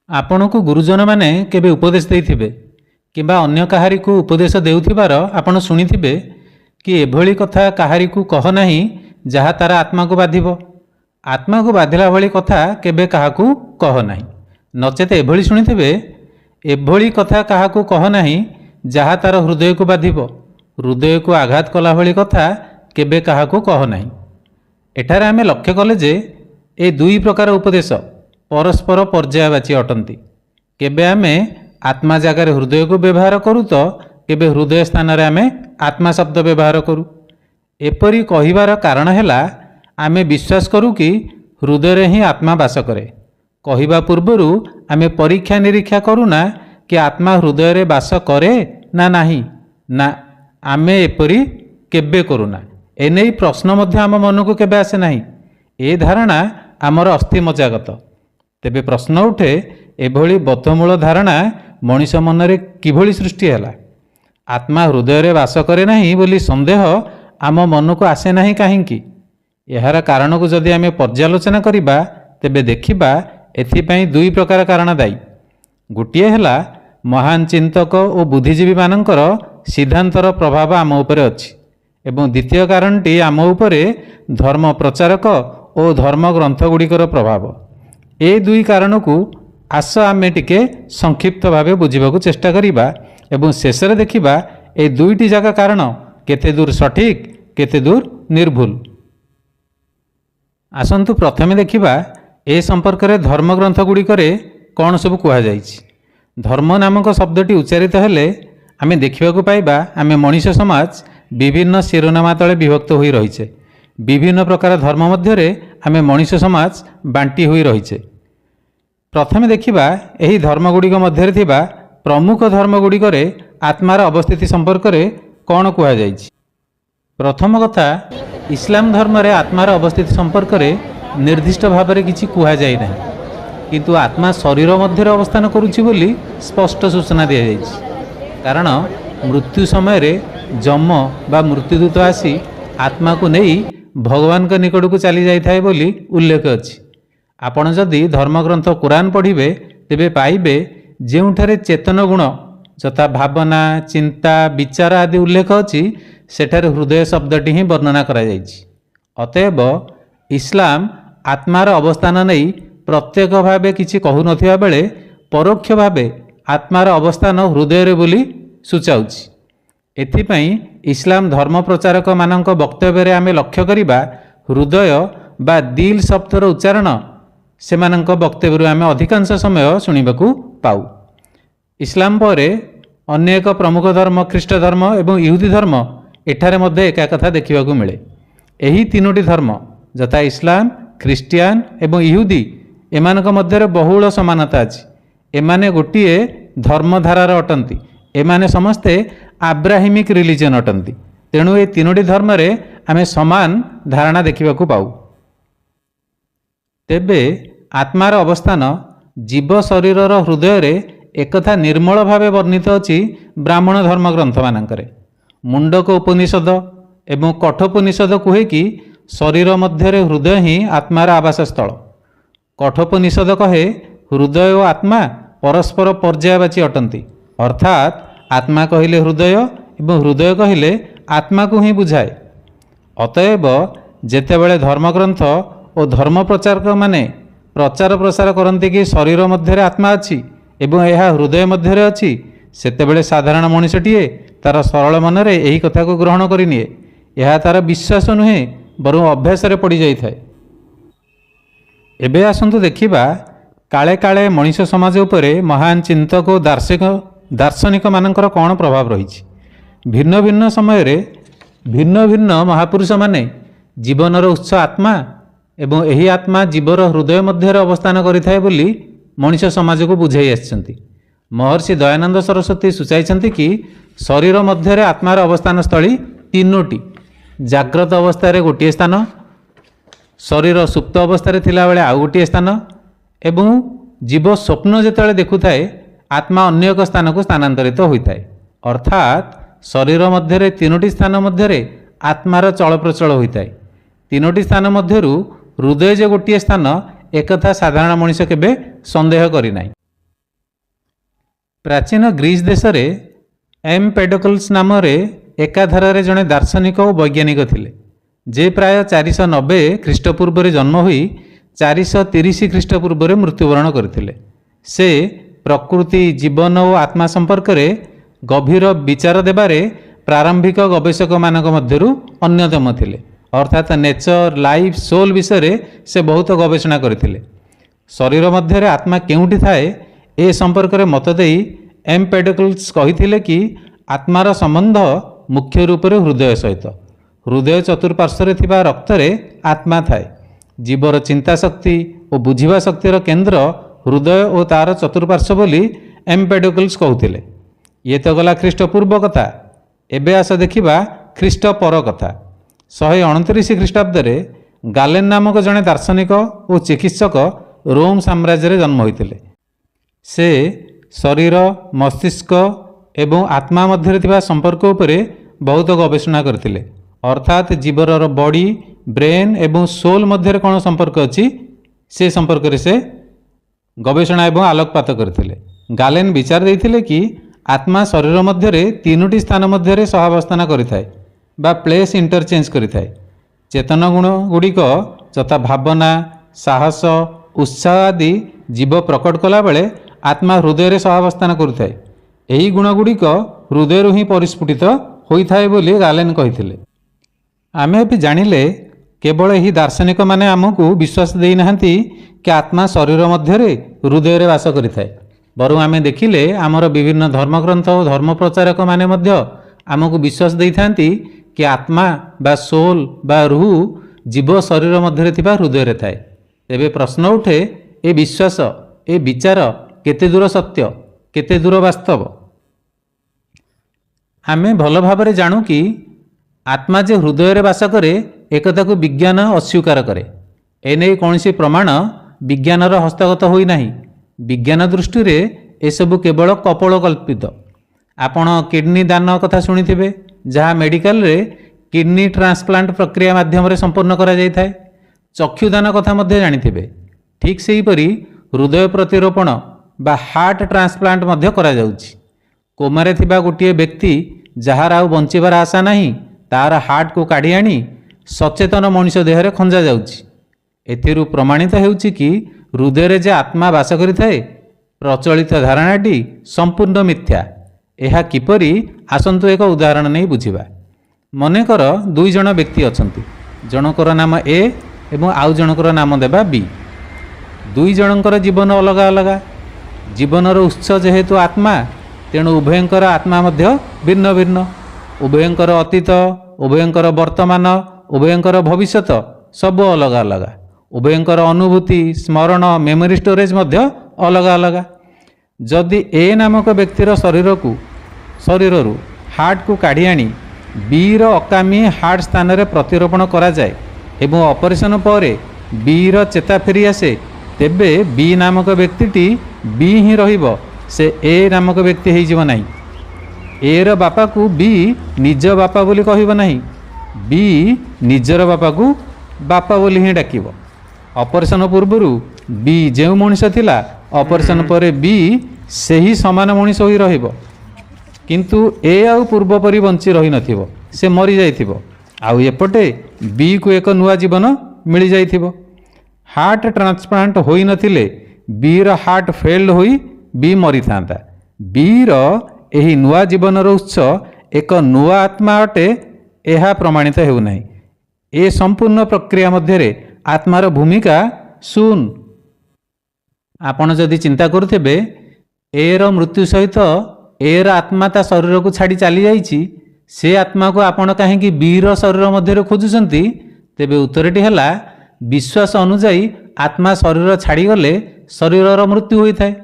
ଆପଣଙ୍କୁ ଗୁରୁଜନ ମାନେ କେବେ ଉପଦେଶ ଦେଇଥିବେ କିମ୍ବା ଅନ୍ୟ କାହାରିକୁ ଉପଦେଶ ଦେଉଥିବାର ଆପଣ ଶୁଣିଥିବେ କି ଏଭଳି କଥା କାହାରିକୁ କହ ନାହିଁ ଯାହା ତାର ଆତ୍ମାକୁ ବାଧିବ। ଆତ୍ମାକୁ ବାଧିଲା ଭଳି କଥା କେବେ କାହାକୁ କହ ନାହିଁ। ନଚେତ ଏଭଳି ଶୁଣିଥିବେ, ଏଭଳି କଥା କାହାକୁ କହ ନାହିଁ ଯାହା ତାର ହୃଦୟକୁ ବାଧିବ। ହୃଦୟକୁ ଆଘାତ କଲା ଭଳି କଥା କେବେ କାହାକୁ କହ ନାହିଁ। ଏଠାରେ ଆମେ ଲକ୍ଷ୍ୟ କଲେ ଯେ ଏ ଦୁଇ ପ୍ରକାର ଉପଦେଶ ପରସ୍ପର ପର୍ଯ୍ୟାୟବାଚୀ ଅଟନ୍ତି। କେବେ ଆମେ ଆତ୍ମା ଜାଗାରେ ହୃଦୟକୁ ବ୍ୟବହାର କରୁ ତ କେବେ ହୃଦୟ ସ୍ଥାନରେ ଆମେ ଆତ୍ମା ଶବ୍ଦ ବ୍ୟବହାର କରୁ। ଏପରି କହିବାର କାରଣ ହେଲା, ଆମେ ବିଶ୍ୱାସ କରୁ କି ହୃଦୟରେ ହିଁ ଆତ୍ମା ବାସ କରେ। କହିବା ପୂର୍ବରୁ ଆମେ ପରୀକ୍ଷା ନିରୀକ୍ଷା କରୁନା କି ଆତ୍ମା ହୃଦୟରେ ବାସ କରେ ନା ନାହିଁ। ନା, ଆମେ ଏପରି କେବେ କରୁନା। ଏନେଇ ପ୍ରଶ୍ନ ମଧ୍ୟ ଆମ ମନକୁ କେବେ ଆସେ ନାହିଁ। ଏ ଧାରଣା ଆମର ଅସ୍ଥି ମଜ୍ଜାଗତ। ତେବେ ପ୍ରଶ୍ନ ଉଠେ, ଏଭଳି ବଦ୍ଧମୂଳ ଧାରଣା ମଣିଷ ମନରେ କିଭଳି ସୃଷ୍ଟି ହେଲା? ଆତ୍ମା ହୃଦୟରେ ବାସ କରେ ନାହିଁ ବୋଲି ସନ୍ଦେହ ଆମ ମନକୁ ଆସେ ନାହିଁ କାହିଁକି? ଏହାର କାରଣକୁ ଯଦି ଆମେ ପର୍ଯ୍ୟାଲୋଚନା କରିବା ତେବେ ଦେଖିବା ଏଥିପାଇଁ ଦୁଇ ପ୍ରକାର କାରଣ ଦାୟୀ। ଗୋଟିଏ ହେଲା ମହାନ ଚିନ୍ତକ ଓ ବୁଦ୍ଧିଜୀବୀମାନଙ୍କର ସିଦ୍ଧାନ୍ତର ପ୍ରଭାବ ଆମ ଉପରେ ଅଛି ଏବଂ ଦ୍ୱିତୀୟ କାରଣଟି ଆମ ଉପରେ ଧର୍ମ ପ୍ରଚାରକ ଓ ଧର୍ମଗ୍ରନ୍ଥ ଗୁଡ଼ିକର ପ୍ରଭାବ। ଏ ଦୁଇ କାରଣକୁ ଆସ ଆମେ ଟିକେ ସଂକ୍ଷିପ୍ତ ଭାବେ ବୁଝିବାକୁ ଚେଷ୍ଟା କରିବା ଏବଂ ଶେଷରେ ଦେଖିବା ଏ ଦୁଇଟି ଯାକ କାରଣ କେତେ ଦୂର ସଠିକ୍, କେତେ ଦୂର ନିର୍ଭୁଲ। ଆସନ୍ତୁ ପ୍ରଥମେ ଦେଖିବା ଏ ସମ୍ପର୍କରେ ଧର୍ମଗ୍ରନ୍ଥ ଗୁଡ଼ିକରେ କ'ଣ ସବୁ କୁହାଯାଇଛି। ଧର୍ମ ନାମକ ଶବ୍ଦଟି ଉଚ୍ଚାରିତ ହେଲେ ଆମେ ଦେଖିବାକୁ ପାଇବା ଆମେ ମଣିଷ ସମାଜ ବିଭିନ୍ନ ଶିରୋନାମା ତଳେ ବିଭକ୍ତ ହୋଇ ରହିଛେ। ବିଭିନ୍ନ ପ୍ରକାର ଧର୍ମ ମଧ୍ୟରେ ଆମେ ମଣିଷ ସମାଜ ବାଣ୍ଟି ହୋଇ ରହିଛେ। ପ୍ରଥମେ ଦେଖିବା ଏହି ଧର୍ମଗୁଡ଼ିକ ମଧ୍ୟରେ ଥିବା ପ୍ରମୁଖ ଧର୍ମଗୁଡ଼ିକରେ ଆତ୍ମାର ଅବସ୍ଥିତି ସମ୍ପର୍କରେ କ'ଣ କୁହାଯାଇଛି। ପ୍ରଥମ କଥା, ଇସଲାମ ଧର୍ମରେ ଆତ୍ମାର ଅବସ୍ଥିତି ସମ୍ପର୍କରେ ନିର୍ଦ୍ଦିଷ୍ଟ ଭାବରେ କିଛି କୁହାଯାଇ ନାହିଁ, କିନ୍ତୁ ଆତ୍ମା ଶରୀର ମଧ୍ୟରେ ଅବସ୍ଥାନ କରୁଛି ବୋଲି ସ୍ପଷ୍ଟ ସୂଚନା ଦିଆଯାଇଛି। କାରଣ ମୃତ୍ୟୁ ସମୟରେ ଯମ ବା ମୃତ୍ୟୁଦୂତ ଆସି ଆତ୍ମାକୁ ନେଇ ଭଗବାନଙ୍କ ନିକଟକୁ ଚାଲି ଯାଇଥାଏ ବୋଲି ଉଲ୍ଲେଖ ଅଛି। ଆପଣ ଯଦି ଧର୍ମଗ୍ରନ୍ଥ କୁରାନ ପଢ଼ିବେ ତେବେ ପାଇବେ ଯେଉଁଠାରେ ଚେତନ ଗୁଣ ଯଥା ଭାବନା, ଚିନ୍ତା, ବିଚାର ଆଦି ଉଲ୍ଲେଖ ଅଛି, ସେଠାରେ ହୃଦୟ ଶବ୍ଦଟି ହିଁ ବର୍ଣ୍ଣନା କରାଯାଇଛି। ଅତଏବ ଇସଲାମ ଆତ୍ମାର ଅବସ୍ଥାନ ନେଇ ପ୍ରତ୍ୟକ୍ଷ ଭାବେ କିଛି କହୁନଥିବା ବେଳେ ପରୋକ୍ଷ ଭାବେ ଆତ୍ମାର ଅବସ୍ଥାନ ହୃଦୟରେ ବୋଲି ସୂଚାଉଛି। ଏଥିପାଇଁ ଇସଲାମ ଧର୍ମ ପ୍ରଚାରକମାନଙ୍କ ବକ୍ତବ୍ୟରେ ଆମେ ଲକ୍ଷ୍ୟ କରିବା ହୃଦୟ ବା ଦିଲ୍ ଶବ୍ଦର ଉଚ୍ଚାରଣ ସେମାନଙ୍କ ବକ୍ତବ୍ୟରୁ ଆମେ ଅଧିକାଂଶ ସମୟ ଶୁଣିବାକୁ ପାଉ। ଇସଲାମ ପରେ ଅନ୍ୟ ଏକ ପ୍ରମୁଖ ଧର୍ମ ଖ୍ରୀଷ୍ଟ ଧର୍ମ ଏବଂ ଇହୁଦୀ ଧର୍ମ, ଏଠାରେ ମଧ୍ୟ ଏକା କଥା ଦେଖିବାକୁ ମିଳେ। ଏହି ତିନୋଟି ଧର୍ମ ଯଥା ଇସଲାମ, ଖ୍ରୀଷ୍ଟିଆନ ଏବଂ ଇହୁଦୀ, ଏମାନଙ୍କ ମଧ୍ୟରେ ବହୁଳ ସମାନତା ଅଛି। ଏମାନେ ଗୋଟିଏ ଧର୍ମଧାରାର ଅଟନ୍ତି। ଏମାନେ ସମସ୍ତେ ଆବ୍ରାହିମିକ ରିଲିଜିଅନ୍ ଅଟନ୍ତି। ତେଣୁ ଏ ତିନୋଟି ଧର୍ମରେ ଆମେ ସମାନ ଧାରଣା ଦେଖିବାକୁ ପାଉ। ତେବେ ଆତ୍ମାର ଅବସ୍ଥାନ ଜୀବ ଶରୀରର ହୃଦୟରେ ଏକଥା ନିର୍ମଳ ଭାବେ ବର୍ଣ୍ଣିତ ଅଛି ବ୍ରାହ୍ମଣ ଧର୍ମଗ୍ରନ୍ଥମାନଙ୍କରେ। ମୁଣ୍ଡକ ଉପନିଷଦ ଏବଂ କଠୋପନିଷଦ କୁହେ କି ଶରୀର ମଧ୍ୟରେ ହୃଦୟ ହିଁ ଆତ୍ମାର ଆବାସ ସ୍ଥଳ। କଠୋପନିଷଦ କହେ ହୃଦୟ ଓ ଆତ୍ମା ପରସ୍ପର ପର୍ଯ୍ୟାୟବାଚୀ ଅଟନ୍ତି, ଅର୍ଥାତ୍ ଆତ୍ମା କହିଲେ ହୃଦୟ ଏବଂ ହୃଦୟ କହିଲେ ଆତ୍ମାକୁ ହିଁ ବୁଝାଏ। ଅତଏବ ଯେତେବେଳେ ଧର୍ମଗ୍ରନ୍ଥ ଓ ଧର୍ମ ପ୍ରଚାରକମାନେ ପ୍ରଚାର ପ୍ରସାର କରନ୍ତି କି ଶରୀର ମଧ୍ୟରେ ଆତ୍ମା ଅଛି ଏବଂ ଏହା ହୃଦୟ ମଧ୍ୟରେ ଅଛି, ସେତେବେଳେ ସାଧାରଣ ମଣିଷଟିଏ ତାର ସରଳ ମନରେ ଏହି କଥାକୁ ଗ୍ରହଣ କରିନିଏ। ଏହା ତାର ବିଶ୍ୱାସ ନୁହେଁ ବରଂ ଅଭ୍ୟାସରେ ପଡ଼ିଯାଇଥାଏ। ଏବେ ଆସନ୍ତୁ ଦେଖିବା କାଳେ କାଳେ ମଣିଷ ସମାଜ ଉପରେ ମହାନ ଚିନ୍ତକ ଓ ଦାର୍ଶନିକମାନଙ୍କର କ'ଣ ପ୍ରଭାବ ରହିଛି। ଭିନ୍ନ ଭିନ୍ନ ସମୟରେ ଭିନ୍ନ ଭିନ୍ନ ମହାପୁରୁଷମାନେ ଜୀବନର ଉତ୍ସ ଆତ୍ମା ଏବଂ ଏହି ଆତ୍ମା ଜୀବର ହୃଦୟ ମଧ୍ୟରେ ଅବସ୍ଥାନ କରିଥାଏ ବୋଲି ମଣିଷ ସମାଜକୁ ବୁଝାଇ ଆସିଛନ୍ତି। ମହର୍ଷି ଦୟାନନ୍ଦ ସରସ୍ୱତୀ ସୂଚାଇଛନ୍ତି କି ଶରୀର ମଧ୍ୟରେ ଆତ୍ମାର ଅବସ୍ଥାନ ସ୍ଥଳୀ ତିନୋଟି। ଜାଗ୍ରତ ଅବସ୍ଥାରେ ଗୋଟିଏ ସ୍ଥାନ, ଶରୀର ସୁପ୍ତ ଅବସ୍ଥାରେ ଥିଲାବେଳେ ଆଉ ଗୋଟିଏ ସ୍ଥାନ ଏବଂ ଜୀବ ସ୍ୱପ୍ନ ଯେତେବେଳେ ଦେଖୁଥାଏ ଆତ୍ମା ଅନ୍ୟ ଏକ ସ୍ଥାନକୁ ସ୍ଥାନାନ୍ତରିତ ହୋଇଥାଏ। ଅର୍ଥାତ୍ ଶରୀର ମଧ୍ୟରେ ତିନୋଟି ସ୍ଥାନ ମଧ୍ୟରେ ଆତ୍ମାର ଚଳପ୍ରଚଳ ହୋଇଥାଏ। ତିନୋଟି ସ୍ଥାନ ମଧ୍ୟରୁ ହୃଦୟ ଯେ ଗୋଟିଏ ସ୍ଥାନ, ଏକଥା ସାଧାରଣ ମଣିଷ କେବେ ସନ୍ଦେହ କରିନାହିଁ। प्राचीन ग्रीस देश में एम्पेडोक्लस नाम एकाधारे जड़े दार्शनिक और वैज्ञानिक थिले जे प्राय 490 ख्रीष्टपूर्व जन्म हो 430 ख्रीष्टपूर्व मृत्युवरण करते। से प्रकृति जीवन और आत्मा संपर्क में गभीर विचार देबारे प्रारंभिक गवेषक मानक मध्यरु अन्यतम थिले। अर्थात नेचर लाइफ सोल विषय से बहुत गवेषणा करथिले। शरीर मध्य आत्मा केउंठी थाए ए संपर्क में मत देई एम्पेडोक्लस कहिथिले कि आत्मार संबंध मुख्य रूप से हृदय सहित। हृदय चतुर्पार्श्व थिबा रक्त रे आत्मा थाए। जीवर चिंता शक्ति और बुझिबा शक्तिर केन्द्र हृदय और तार चतुर्पार्श्व बोली एम्पेडोक्लस कहूथिले। ये तो गला ख्रीष्टपूर्व कथा। एबे आस देखिबा ख्रीष्ट पर कथा। 129 ख्रीष्टाब्द गालेन नामक जड़े दार्शनिक और चिकित्सक रोम साम्राज्य जन्म होते। से शरीर मस्तिष्क एवं आत्मा मध्य थिबा संपर्क उपरे बहुत गवेषणा करथिले। अर्थात जीवर बॉडी ब्रेन एवं सोल मध्य कौन संपर्क अच्छी से संपर्क रे से गवेषणा एवं आलोकपात करथिले। गालेन विचार देथिले कि आत्मा शरीर मध्य तीनोटी स्थान मध्य सहावस्थान करिथाए बा प्लेस इंटरचेंज करिथाए। चेतन गुण गुड़िक जथा भावना साहस उत्साह आदि जीव प्रकट कला बेले आत्मा हृदय रे सहावस्थान करिथाए। एही गुण गुड़िक हृदय ही परिस्फुटित होइथाए बोली गालेन कहिथिले। आमे भी जानिले केवल यही दार्शनिक माने आमको विश्वास देई नाहंती कि आत्मा शरीर मध्य हृदय रे वास करिथाए। बरु आमे देखिले आमर विभिन्न धर्मग्रंथ और धर्म प्रचारक माने मध्य आमको विश्वास देई थांती कि आत्मा बा सोल बा रूह जीव शरीर मध्य थिबा हृदय रे थाए। तेबे प्रश्न उठे ए विश्वास ए विचार केते दूर सत्य केते दूर वास्तव। आमे भल भाबरे जानू कि आत्मा जे हृदय रे वास करे एकता को विज्ञान अस्वीकार करे। एने कौनसी प्रमाण विज्ञानर हस्तगत होई नाही। विज्ञान दृष्टि रे एसबु केवल कपोल कल्पित। आपण किडनी दान कथा शुणिथिबे जहाँ मेडिकल रे किडनी ट्रांसप्लांट प्रक्रिया माध्यम रे संपूर्ण करा जाय थाए। चक्षुदान कथा मध्य जानिथिबे। ठीक सेही परी हृदय प्रतिरोपण बा हार्ट ट्रांसप्लांट मध्य करा जाउछि। कोमारे थिबा गोटिए व्यक्ति जहार आउ बंचिबार आशा नाही तार हार्ट को काढ़ी आनी सचेतन मनुष्य देहरे खंजा जाउछि। एथिरु प्रमाणित हेउछि कि हृदय रे जे आत्मा वास करिथाए प्रचलित धारणाटी संपूर्ण मिथ्या। एहा किपरि आसंतु एक उदाहरण नहीं बुझिबा। मनेकर दुई जण व्यक्ति अछंती। जनकर नाम ए एवं आउ जनकर नाम देबा बी। दुई जनकर जीवन अलग अलग। जीवनर उत्स जेहेतु आत्मा तेणु उभयंकर आत्मा मध्य भिन्न भिन्न। उभयंकर अतीत उभयंकर वर्तमान उभयंकर भविष्यत सब अलग अलग। उभयंकर अनुभूति स्मरण मेमोरी स्टोरेज मध्य अलग अलग। जदि ए नामक व्यक्तिर शरीररू हार्ट को काढ़ी आनी बीर अकामी हार्ट स्थान रे प्रतिरोपण करा जाए एवं ऑपरेशन पर बीर चेता फेरी आसे तेबे बी नामक व्यक्तिटी बी ही रहिबो। से ए नामक व्यक्ति हो जीव नहीं। ए र बापा को बी निज बापा बोली कहिबो नहीं। बी निजर बापा को बापा बोली ही डाकिबो। ऑपरेशन पूर्वरु बी जो मनुष्य थिला ऑपरेशन पर बी से ही समान मनुष्य होई रहिबो। किंतु ए आउ पूर्व परि बंची रही नथिबो। से मरी जाइथिबो। आउ एपटे बी को एक नुआ जीवन मिल जाइथिबो। हार्ट ट्रांसप्लांट होई नथिले बी र हार्ट फेल्ड होई बी मरी थांता। बी र एही नुआ जीवनर उत्स एक नुआ आत्मा अटे एहा प्रमाणित हेउ नाही। ए संपूर्ण प्रक्रिया मध्यरे आत्मार भूमिका शून्य। आपण जदि चिंता करुथिबे ए र मृत्यु सहित ए र आत्मा ता शरीर को छाड़ी चली जाइछि से आत्मा को आपण काहेकि बी र शरीर मध्यरे खोजुचंती तेबे उत्तरटी हला विश्वास अनुसायी आत्मा शरीर छाड़ी गले शरीरर मृत्यु होई थाए।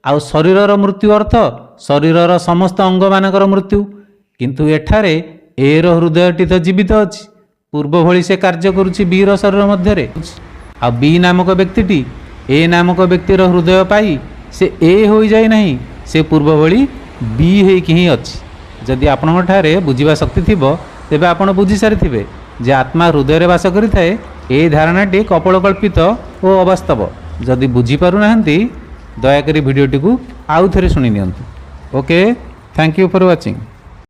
आउ शरीरर मृत्यु अर्थ शरीरर समस्त अंग मानकर मृत्यु। किंतु एठारे ए र हृदयटी तो जीवित अछि। पूर्व भली से कार्य करुछि बी र शरीर मध्यरे। आ बी नामक व्यक्तिटी ए नामक व्यक्तिर हृदय पाई से ए होई जाय नहीं। से पूर्व भली बी हेकि ही अछि। जदि आपणक ठारे बुझिबा शक्ति थिबो तेबे आपण बुझी सारिथिबे जे आत्मा हृदय रे वास करिथाए ए धारणाटी कपोलकल्पित ओ अवास्तव। जदि बुझी पारु नाहंती दयाकरी भिडियोटी को आउ थरे सुनि नियंतु। Okay, thank you for watching.